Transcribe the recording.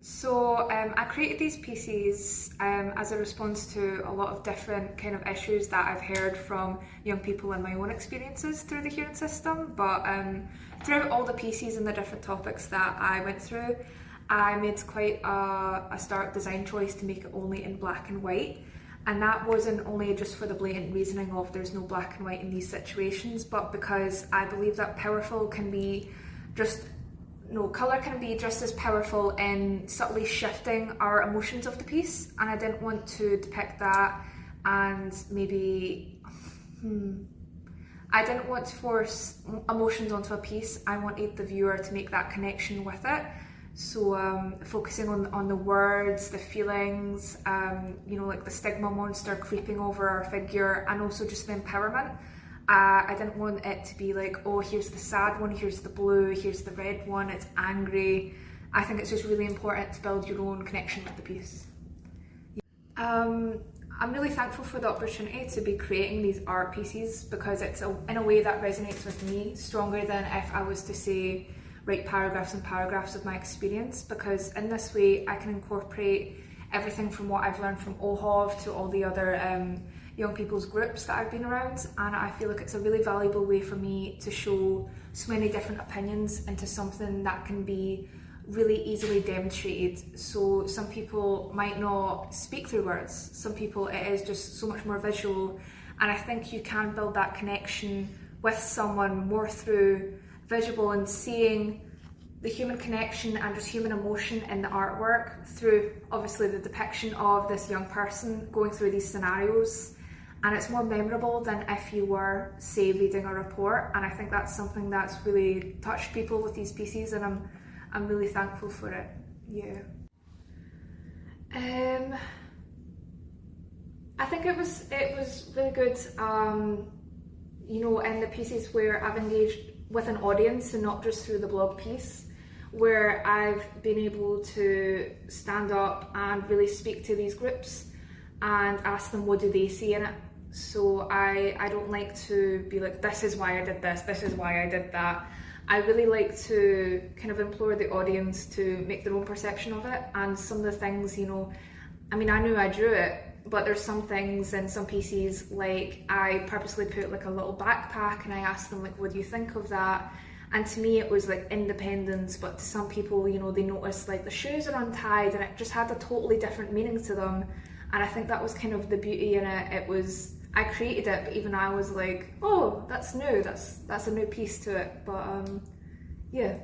I created these pieces as a response to a lot of different kind of issues that I've heard from young people in my own experiences through the hearing system. But throughout all the pieces and the different topics that I went through, I made quite a stark design choice to make it only in black and white. And that wasn't only just for the blatant reasoning of there's no black and white in these situations, but because I believe that colour can be just as powerful in subtly shifting our emotions of the piece, and I didn't want to depict that and I didn't want to force emotions onto a piece. I wanted the viewer to make that connection with it. So focusing on the words, the feelings, like the stigma monster creeping over our figure, and also just the empowerment. I didn't want it to be like, oh, here's the sad one, here's the blue, here's the red one, it's angry. I think it's just really important to build your own connection with the piece. I'm really thankful for the opportunity to be creating these art pieces, because it's in a way that resonates with me stronger than if I was to say, write paragraphs and paragraphs of my experience, because in this way I can incorporate everything from what I've learned from OHOV to all the other young people's groups that I've been around, and I feel like it's a really valuable way for me to show so many different opinions into something that can be really easily demonstrated. So some people might not speak through words, some people it is just so much more visual, and I think you can build that connection with someone more through visual and seeing the human connection and just human emotion in the artwork through obviously the depiction of this young person going through these scenarios. And it's more memorable than if you were, say, reading a report, and I think that's something that's really touched people with these pieces, and I'm really thankful for it. Yeah. I think it was really good, in the pieces where I've engaged with an audience and not just through the blog piece, where I've been able to stand up and really speak to these groups and ask them what do they see in it. So I don't like to be like, this is why I did this, this is why I did that. I really like to kind of implore the audience to make their own perception of it. And some of the things, I knew I drew it, but there's some things in some pieces, like I purposely put like a little backpack and I asked them like, what do you think of that? And to me it was like independence, but to some people, they noticed like the shoes are untied, and it just had a totally different meaning to them. And I think that was kind of the beauty in it. I created it, but even I was like, oh, that's new, that's a new piece to it. But yeah.